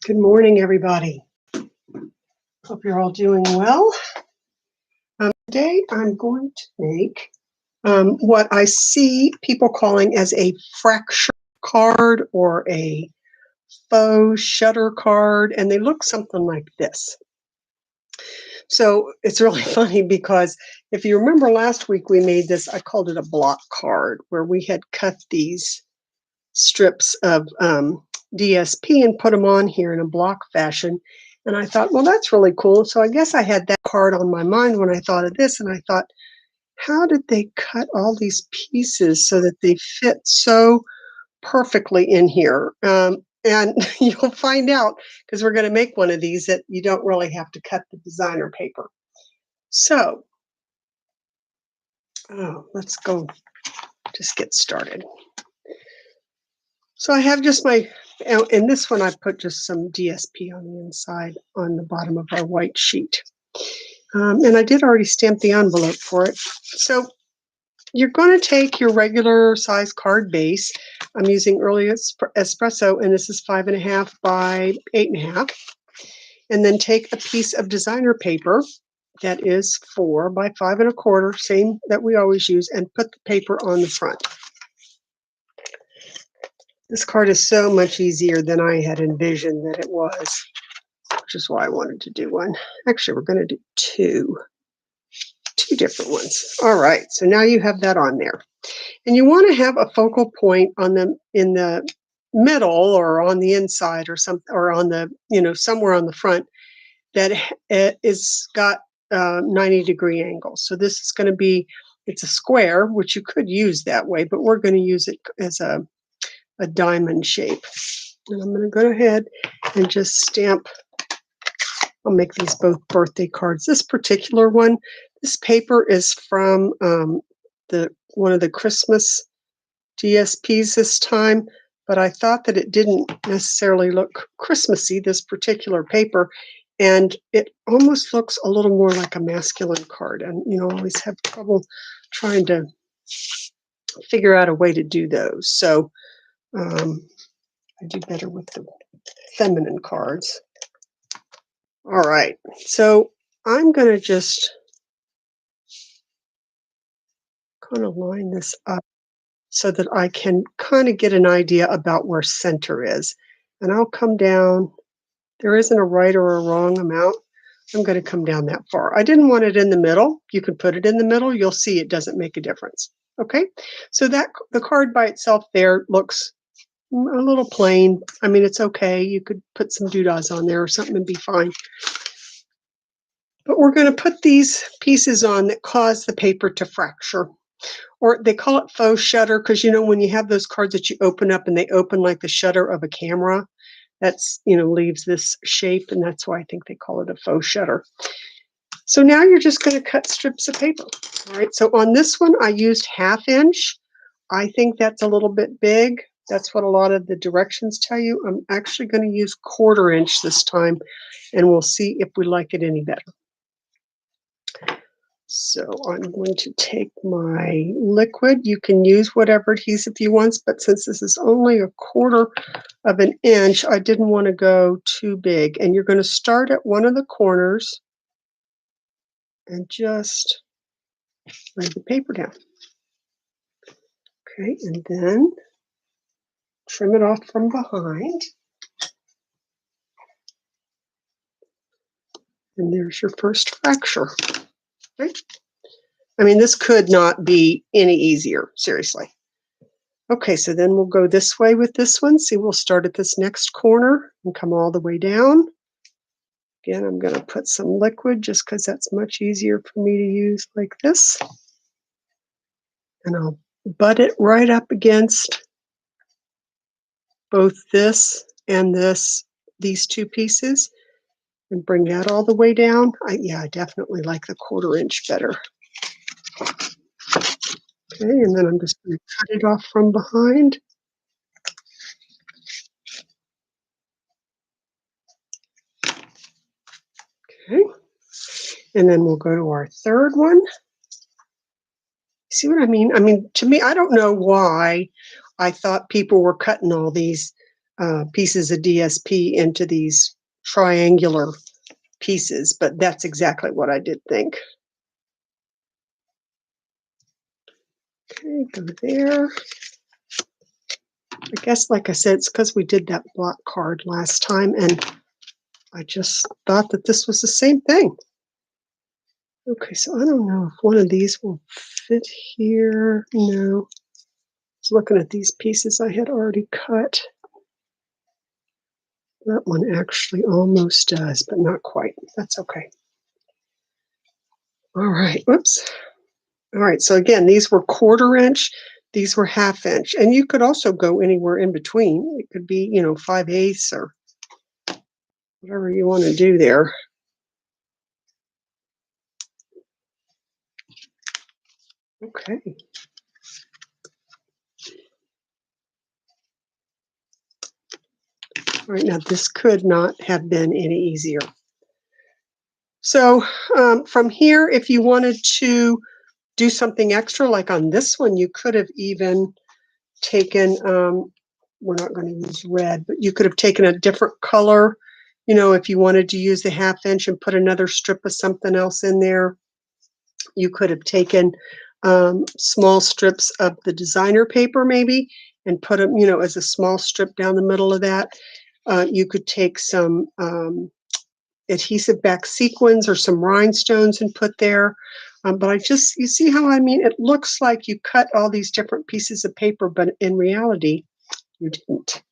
Good morning, everybody. Hope you're all doing well. Today I'm going to make what I see people calling as a fracture card or a faux shutter card, and they look something like this. So it's really funny because if you remember last week we made this, I called it a block card, where we had cut these strips of DSP and put them on here in a block fashion. And I thought, well, that's really cool. So I guess I had that card on my mind when I thought of this. And I thought, how did they cut all these pieces so that they fit so perfectly in here? And you'll find out, because we're going to make one of these, that you don't really have to cut the designer paper. So let's go just get started. So I have just in this one I put just some DSP on the inside on the bottom of our white sheet. And I did already stamp the envelope for it. So you're going to take your regular size card base. I'm using Early Espresso, and this is 5.5 by 8.5. And then take a piece of designer paper that is 4 by 5.25, same that we always use, and put the paper on the front. This card is so much easier than I had envisioned that it was, which is why I wanted to do one. Actually, we're going to do two different ones. All right, so now you have that on there. And you want to have a focal point on them in the middle or on the inside or on the, somewhere on the front that is got 90-degree angles. So this is going to be, it's a square, which you could use that way, but we're going to use it as a diamond shape. And I'm going to go ahead and just stamp. I'll make these both birthday cards. This particular one, this paper is from one of the Christmas DSPs this time, but I thought that it didn't necessarily look Christmassy, this particular paper, and it almost looks a little more like a masculine card. And I always have trouble trying to figure out a way to do those. So I do better with the feminine cards. All right, so I'm going to just kind of line this up so that I can kind of get an idea about where center is. And I'll come down. There isn't a right or a wrong amount. I'm going to come down that far. I didn't want it in the middle. You can put it in the middle. You'll see it doesn't make a difference. Okay, so that the card by itself there looks a little plain. I mean, it's okay. You could put some doodads on there or something and be fine. But we're going to put these pieces on that cause the paper to fracture. Or they call it faux shutter because, when you have those cards that you open up and they open like the shutter of a camera, that's, leaves this shape, and that's why I think they call it a faux shutter. So now you're just going to cut strips of paper. All right, so on this one, I used 1/2 inch. I think that's a little bit big. That's what a lot of the directions tell you. I'm actually going to use 1/4 inch this time, and we'll see if we like it any better. So I'm going to take my liquid. You can use whatever adhesive you want, but since this is only 1/4 of an inch, I didn't want to go too big. And you're going to start at one of the corners and just lay the paper down. Okay, and then trim it off from behind. And there's your first fracture. Right? I mean, this could not be any easier, seriously. Okay, so then we'll go this way with this one. See, we'll start at this next corner and come all the way down. Again, I'm going to put some liquid just because that's much easier for me to use like this. And I'll butt it right up against both this and these two pieces and bring that all the way down. I definitely like the 1/4 inch better. Okay, and then I'm just going to cut it off from behind. Okay, and then we'll go to our third one. See what I mean? I mean, to me, I don't know why I thought people were cutting all these pieces of DSP into these triangular pieces, but that's exactly what I did think. Okay, go there. I guess, like I said, it's because we did that block card last time, and I just thought that this was the same thing. Okay, so I don't know if one of these will fit here. No. I was looking at these pieces I had already cut. That one actually almost does, but not quite. That's okay. All right, whoops. All right, so again, these were 1/4 inch, these were 1/2 inch, and you could also go anywhere in between. It could be, 5/8 or whatever you want to do there. Okay. All right, now this could not have been any easier. So from here, if you wanted to do something extra, like on this one, you could have even taken, we're not going to use red, but you could have taken a different color, if you wanted to use the 1/2 inch and put another strip of something else in there. You could have taken small strips of the designer paper maybe and put them, as a small strip down the middle of that. You could take some adhesive back sequins or some rhinestones and put there. But you see how I mean? It looks like you cut all these different pieces of paper, but in reality, you didn't.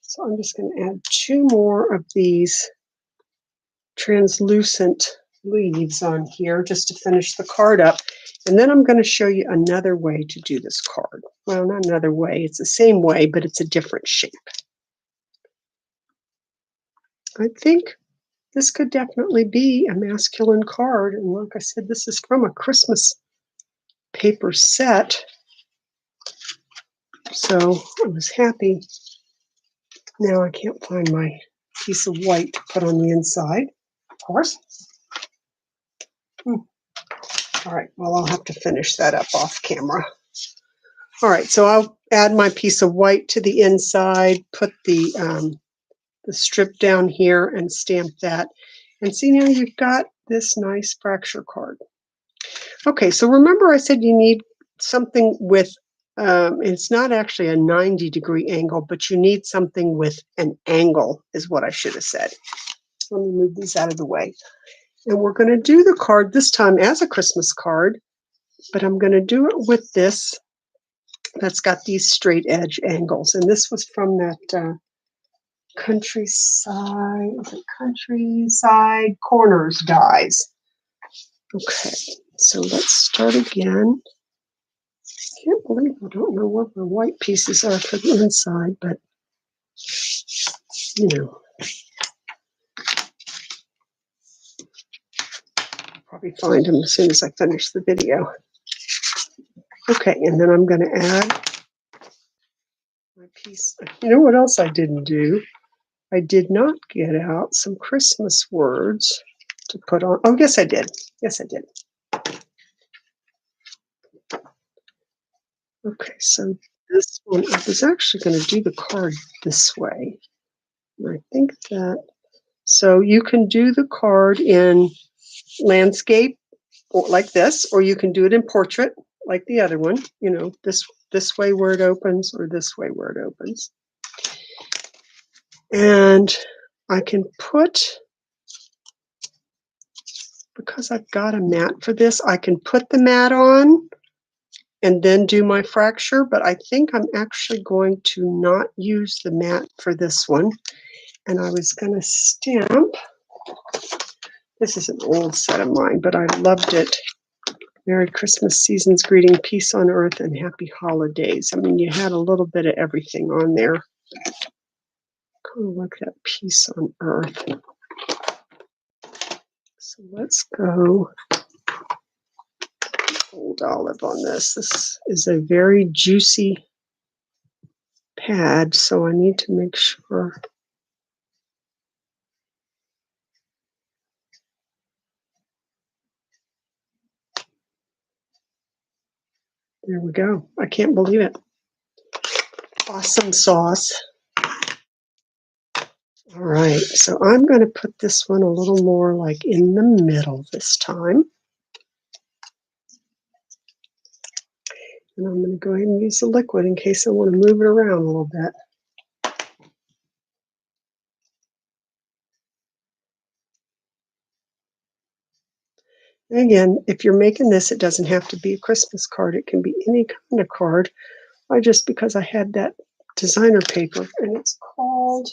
So I'm just going to add 2 more of these translucent leaves on here just to finish the card up. And then I'm going to show you another way to do this card. Well, not another way. It's the same way, but it's a different shape. I think this could definitely be a masculine card. And like I said, this is from a Christmas paper set. So I was happy. Now I can't find my piece of white to put on the inside, of course. All right, well, I'll have to finish that up off camera. All right, so I'll add my piece of white to the inside, put the strip down here and stamp that. And see, now you've got this nice fracture card. Okay, so remember I said you need something with, it's not actually a 90-degree angle, but you need something with an angle is what I should have said. Let me move these out of the way. And we're going to do the card this time as a Christmas card, but I'm going to do it with this that's got these straight edge angles. And this was from that Countryside Corners dies. Okay, so let's start again. I can't believe I don't know what the white pieces are for the inside, but I'll probably find them as soon as I finish the video. Okay, and then I'm going to add my piece. You know what else I didn't do? I did not get out some Christmas words to put on. Oh, yes, I did. Yes, I did. Okay, so this one, I was actually going to do the card this way. And I think that, so you can do the card in landscape or like this, or you can do it in portrait like the other one, this way where it opens or this way where it opens. And I can put, because I've got a mat for this, I can put the mat on and then do my fracture, but I think I'm actually going to not use the mat for this one. And I was going to stamp, this is an old set of mine, but I loved it. Merry Christmas, season's greeting, peace on earth, and happy holidays. I mean, you had a little bit of everything on there. Kind of like that peace on earth. So let's go Old Olive on this. This is a very juicy pad, so I need to make sure. There we go. I can't believe it. Awesome sauce. All right, so I'm going to put this one a little more like in the middle this time. And I'm going to go ahead and use the liquid in case I want to move it around a little bit. And again, if you're making this, it doesn't have to be a Christmas card. It can be any kind of card. Just because I had that designer paper, and it's called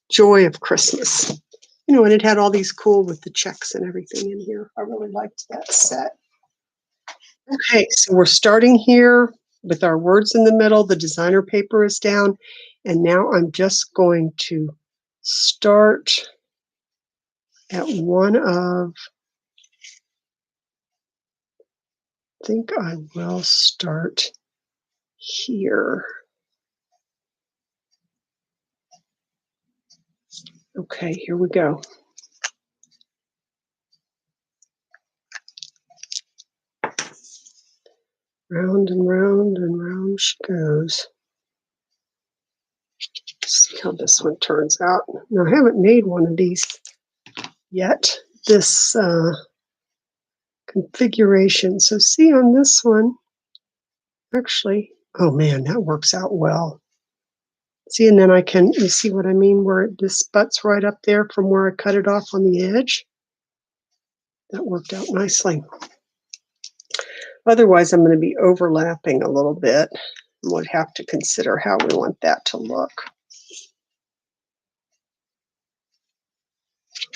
Joy of Christmas. You know, and it had all these cool with the checks and everything in here. I really liked that set. Okay, so we're starting here with our words in the middle. The designer paper is down. And now I'm just going to start at one of, I think I will start here. Okay, here we go. Round and round and round she goes. See how this one turns out. Now, I haven't made one of these yet, this configuration. So see on this one, actually, oh man, that works out well. See, and then I can, you see what I mean, where this butts right up there from where I cut it off on the edge. That worked out nicely. Otherwise, I'm going to be overlapping a little bit. We'll have to consider how we want that to look.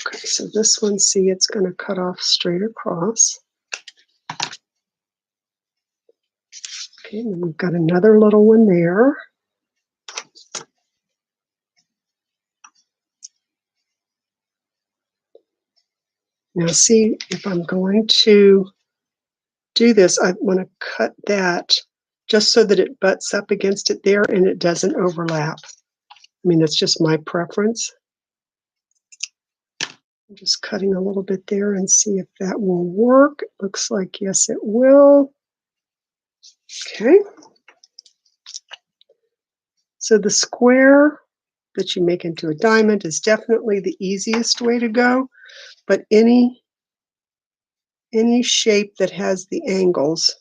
Okay, so this one, see, it's going to cut off straight across. Okay, and then we've got another little one there. Now see, if I'm going to do this, I want to cut that just so that it butts up against it there and it doesn't overlap. I mean, that's just my preference. I'm just cutting a little bit there and see if that will work. It looks like yes, it will. Okay. So the square that you make into a diamond is definitely the easiest way to go, but any shape that has the angles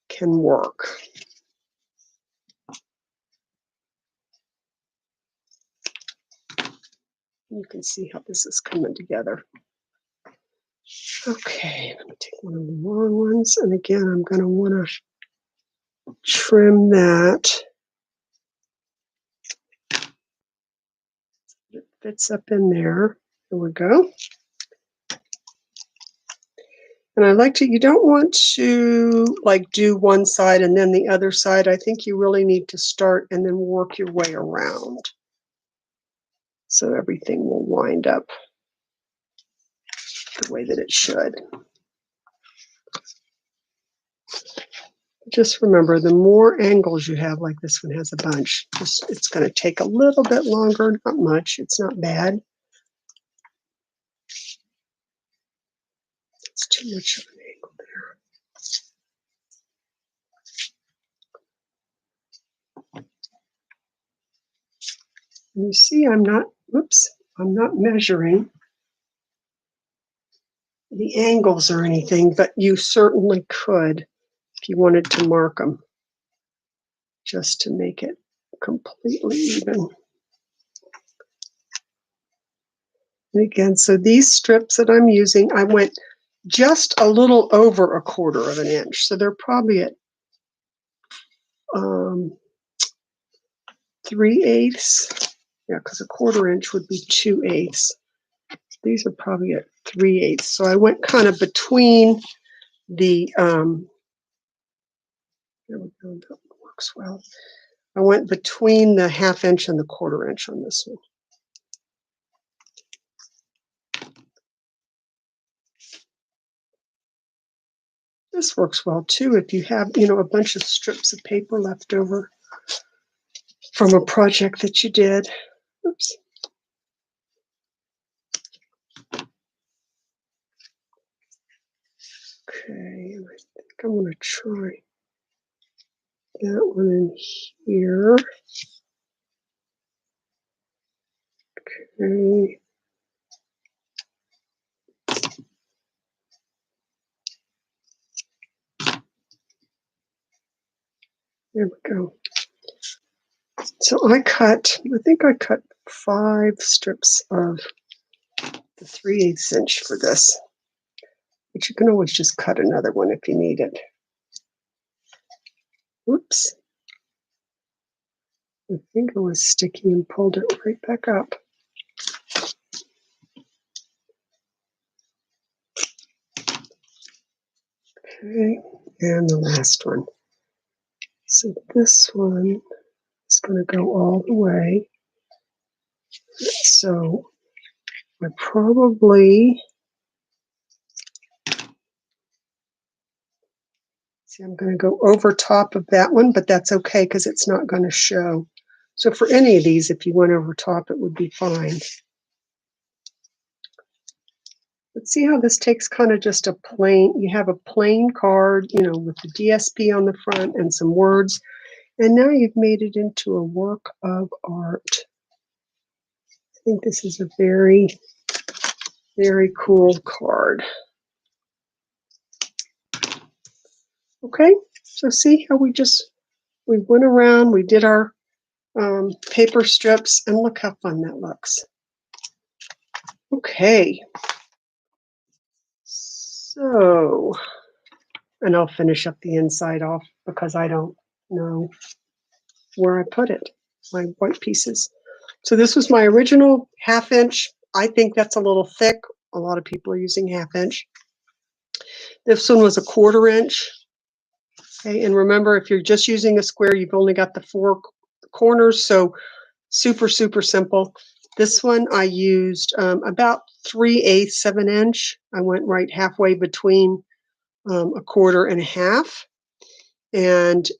can work. You can see how this is coming together. Okay, let me take one of the long ones, and again, I'm going to want to trim that. It fits up in there. There we go. And I like to, you don't want to like do one side and then the other side. I think you really need to start and then work your way around so everything will wind up the way that it should. Just remember, the more angles you have, like this one has a bunch, it's going to take a little bit longer, not much. It's not bad. It's too much of an angle there. And you see, I'm not measuring the angles or anything, but you certainly could if you wanted to mark them just to make it completely even. And again, so these strips that I'm using, I went just a little over 1/4 of an inch. So they're probably at 3/8. Yeah, because 1/4 inch would be 2/8. These are probably at 3/8. So I went kind of between the, there we go, that works well. I went between the 1/2 inch and the 1/4 inch on this one. This works well too if you have, a bunch of strips of paper left over from a project that you did. Oops. Okay, I think I'm going to try that one in here. Okay. There we go. So I think I cut 5 strips of the 3/8 inch for this, but you can always just cut another one if you need it. Oops. My finger was sticky and pulled it right back up. Okay, and the last one. So this one is going to go all the way. So I probably, see, I'm going to go over top of that one, but that's okay because it's not going to show. So for any of these, if you went over top, it would be fine. But see how this takes kind of just a plain, you have a plain card, you know, with the DSP on the front and some words, and now you've made it into a work of art. I think this is a very, very cool card. Okay, so see how we went around, we did our paper strips, and look how fun that looks. Okay, so, and I'll finish up the inside off because I don't know where I put it, my white pieces. So this was my original 1/2 inch. I think that's a little thick. A lot of people are using 1/2 inch. This one was a 1/4 inch. Okay, and remember, if you're just using a square, you've only got the 4 corners, so super, super simple. This one I used about 3/8 of an inch. I went right halfway between a 1/4 and a 1/2. And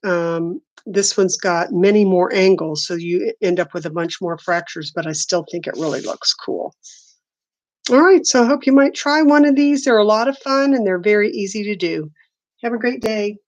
this one's got many more angles, so you end up with a bunch more fractures, but I still think it really looks cool. All right, so I hope you might try one of these. They're a lot of fun and they're very easy to do. Have a great day.